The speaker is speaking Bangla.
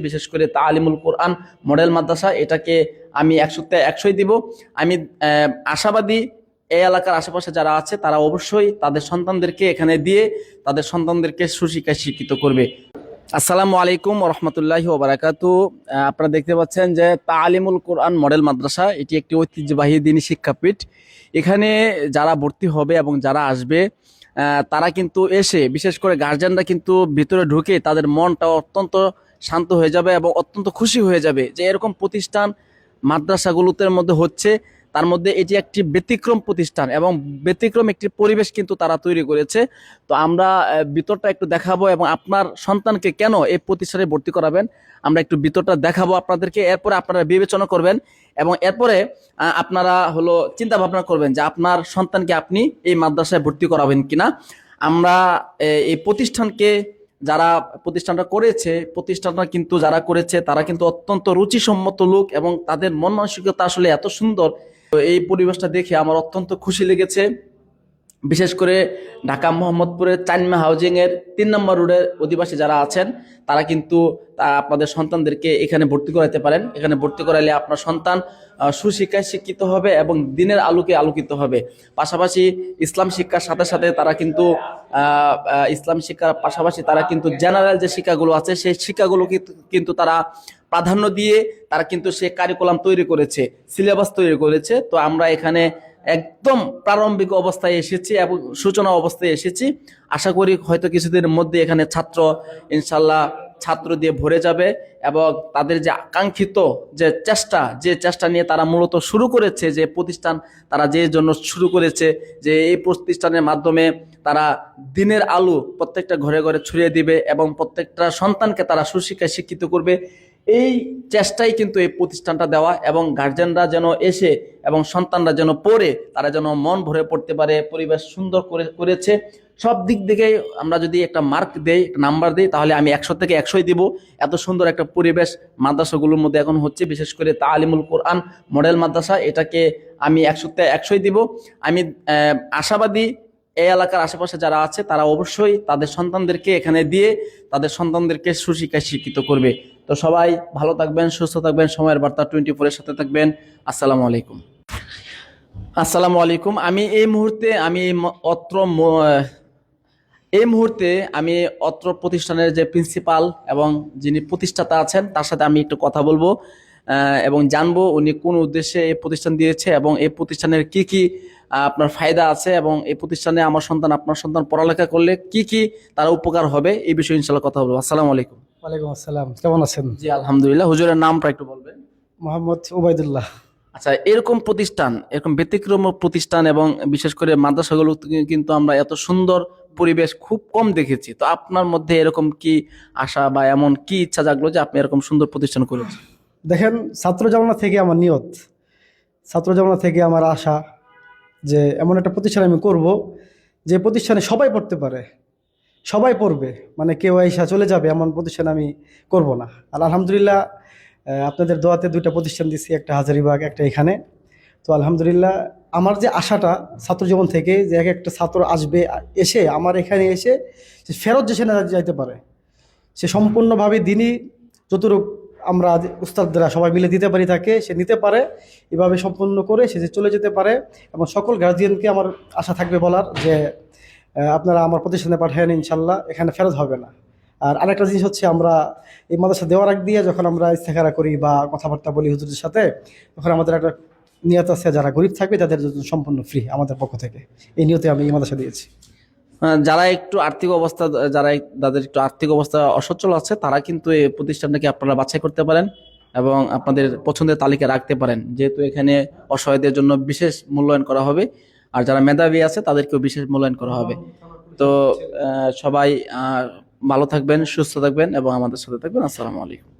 বিশেষ করে তালিমুল কোরআন মডেল মাদ্রাসা, এটাকে আমি 100তে 100ই দিব। আমি আশাবাদী এই এলাকার আশেপাশে যারা আছে তারা অবশ্যই তাদের সন্তানদেরকে এখানে দিয়ে তাদের সন্তানদেরকে সুশিক্ষায় শিক্ষিত করবে। আসসালামু আলাইকুম রহমতুল্লাহি ওয়া বারাকাতু। আপনারা দেখতে পাচ্ছেন যে তালিমুল কোরআন মডেল মাদ্রাসা এটি একটি ঐতিহ্যবাহী দ্বীনি শিক্ষাপীঠ। এখানে যারা ভর্তি হবে এবং যারা আসবে তারা কিন্তু এসে, বিশেষ করে গার্জিয়ানরা কিন্তু ভিতরে ঢুকে তাদের মনটা অত্যন্ত শান্ত হয়ে যাবে এবং অত্যন্ত খুশি হয়ে যাবে যে এরকম প্রতিষ্ঠান মাদ্রাসাগুলোতে মধ্যে হচ্ছে। তার মধ্যে এটি একটি ব্যতিক্রম প্রতিষ্ঠান এবং ব্যতিক্রম একটি পরিবেশ কিন্তু তারা তৈরি করেছে। তো আমরা ভিতরটা একটু দেখাবো এবং আপনার সন্তানকে কেন এই প্রতিষ্ঠানে ভর্তি করাবেন আমরা একটু ভিতরটা দেখাবো আপনাদেরকে। এরপরে আপনারা বিবেচনা করবেন এবং এরপরে আপনারা চিন্তা ভাবনা করবেন যে আপনার সন্তানকে আপনি এই মাদ্রাসায় ভর্তি করাবেন কিনা। আমরা এই প্রতিষ্ঠানটা করেছে, প্রতিষ্ঠানটা কিন্তু যারা করেছে তারা কিন্তু অত্যন্ত রুচিসম্মত লোক এবং তাদের মন মানসিকতা আসলে এত সুন্দর। তো এই পরিবেশটা দেখে আমার অত্যন্ত খুশি লেগেছে। বিশেষ করে ঢাকা মোহাম্মদপুরের চাইনমা হাউজিং এর 3 নম্বর রোডের অধিবাসী যারা আছেন তারা কিন্তু আপনাদের সন্তানদেরকে এখানে ভর্তি করাতে পারেন। এখানে ভর্তি করালে আপনার সন্তান সুশিক্ষায় শিক্ষিত হবে এবং দিনের আলোকে আলোকিত হবে। পাশাপাশি ইসলাম শিক্ষার সাথে সাথে তারা কিন্তু ইসলাম শিক্ষার পাশাপাশি তারা কিন্তু জেনারেল যে শিক্ষাগুলো আছে সেই শিক্ষাগুলো কিন্তু তারা প্রাধান্য দিয়ে তারা কিন্তু সে কারিকুলাম তৈরি করেছে, সিলেবাস তৈরি করেছে। তো আমরা এখানে একদম প্রারম্ভিক অবস্থায় এসেছি এবং সূচনা অবস্থায় এসেছি। আশা করি হয়তো কিছুদিনের মধ্যে এখানে ইনশাল্লাহ ছাত্র দিয়ে ভরে যাবে এবং তাদের যে আকাঙ্ক্ষিত যে চেষ্টা নিয়ে তারা মূলত শুরু করেছে, যে প্রতিষ্ঠান তারা যে জন্য শুরু করেছে, যে এই প্রতিষ্ঠানের মাধ্যমে তারা দিনের আলো প্রত্যেকটা ঘরে ঘরে ছড়িয়ে দিবে এবং প্রত্যেকটা সন্তানকে তারা সুশিক্ষায় শিক্ষিত করবে, এই চেষ্টাই কিন্তু এই প্রতিষ্ঠানটা দেওয়া। এবং গার্জিয়ানরা যেন এসে এবং সন্তানরা যেন পড়ে তারা যেন মন ভরে পড়তে পারে, পরিবেশ সুন্দর করেছে। সব দিক থেকে আমরা যদি একটা মার্ক দেই, নাম্বার দিই, তাহলে আমি 100 থেকে 100ই দিব। এত সুন্দর একটা পরিবেশ মাদ্রাসাগুলোর মধ্যে এখন হচ্ছে, বিশেষ করে তালিমুল কোরআন মডেল মাদ্রাসা, এটাকে আমি 100তে 100ই দিব। আমি আশাবাদী এই এলাকার আশেপাশে যারা আছে তারা অবশ্যই তাদের সন্তানদেরকে এখানে দিয়ে তাদের সন্তানদেরকে সুশিক্ষায় শিক্ষিত করবে। তো সবাই ভালো থাকবেন, সুস্থ থাকবেন, সময়ের বার্তা 24-এর সাথে থাকবেন। আসসালামু আলাইকুম। আসসালামু আলাইকুম। এই মুহূর্তে আমি অত্র প্রতিষ্ঠানের যে প্রিন্সিপাল এবং যিনি প্রতিষ্ঠাতা আছেন তার সাথে আমি একটু কথা বলবো এবং জানবো উনি কোন উদ্দেশ্যে এই প্রতিষ্ঠান দিয়েছে এবং এই প্রতিষ্ঠানের কি কি আপনার ফায়দা আছে এবং এই প্রতিষ্ঠানে আপনার সন্তান পড়ালেখা করলে কি কি তার উপকার হবে, এই বিষয়ে ইনশাআল্লাহ কথা বলবো। আসসালামু আলাইকুম। ওয়ালাইকুম আসসালাম, কেমন আছেন? জি আলহামদুলিল্লাহ। হুজুরের নামটা একটু বলবেন? মোহাম্মদ উবাইদুল্লাহ। আচ্ছা, এরকম ব্যতিক্রম প্রতিষ্ঠান এবং বিশেষ করে মাদ্রাসাগুলো কিন্তু আমরা এত সুন্দর পরিবেশ খুব কম দেখেছি। তো আপনার মধ্যে এরকম কি আশা বা এমন কি ইচ্ছা জাগলো যে আপনি এরকম সুন্দর প্রতিষ্ঠান করেছেন? দেখেন, ছাত্র জীবন থেকে আমার নিয়ত, ছাত্র জীবন থেকে আমার আশা যে এমন একটা প্রতিষ্ঠান আমি করব যে প্রতিষ্ঠানে সবাই পড়তে পারে, সবাই পড়বে, মানে কেউ আইসা চলে যাবে এমন প্রতিষ্ঠান আমি করব না। আর আলহামদুলিল্লাহ আপনাদের দোয়াতে 2টা প্রতিষ্ঠান দিচ্ছি, একটা হাজারীবাগ, একটা এখানে। তো আলহামদুলিল্লাহ আমার যে আশাটা ছাত্র জীবন থেকে যে এক একটা ছাত্র আসবে, এসে আমার এখানে এসে সে ফেরত যেসে না যাইতে পারে, সে সম্পূর্ণভাবে দিনই যতটুকু আমরা উস্তাদরা সবাই মিলে দিতে পারি তাকে, সে নিতে পারে, এভাবে সম্পূর্ণ করে সে যে চলে যেতে পারে। এবং সকল গার্জিয়ানকে আমার আশা থাকবে বলার যে আপনারা আমার প্রতিষ্ঠানে পাঠান, ইনশাল্লাহ এখানে ফেরত হবে না। আর আরেকটা জিনিস হচ্ছে, আমরা এই মাদ্রাসা দেওয়ার আগ দিয়ে যখন আমরা ইস্তেখারা করি বা কথাবার্তা বলি হুজুরের সাথে, তখন আমাদের একটা নিয়ত আছে, যারা গরিব থাকবে তাদের জন্য সম্পূর্ণ ফ্রি আমাদের পক্ষ থেকে। এই নিয়তে আমি এই মাদ্রাসা দিয়েছি। যাদের একটু আর্থিক অবস্থা অসচ্ছল আছে তারা কিন্তু এই প্রতিষ্ঠানটাকে আপনারা বাছাই করতে পারেন এবং আপনাদের পছন্দের তালিকা রাখতে পারেন, যেহেতু এখানে অসহায়দের জন্য বিশেষ মূল্যায়ন করা হবে আর যারা মেধাবী আছে তাদেরকেও বিশেষ মূল্যায়ন করা হবে। তো সবাই ভালো থাকবেন, সুস্থ থাকবেন এবং আমাদের সাথে থাকবেন। আসসালামু আলাইকুম।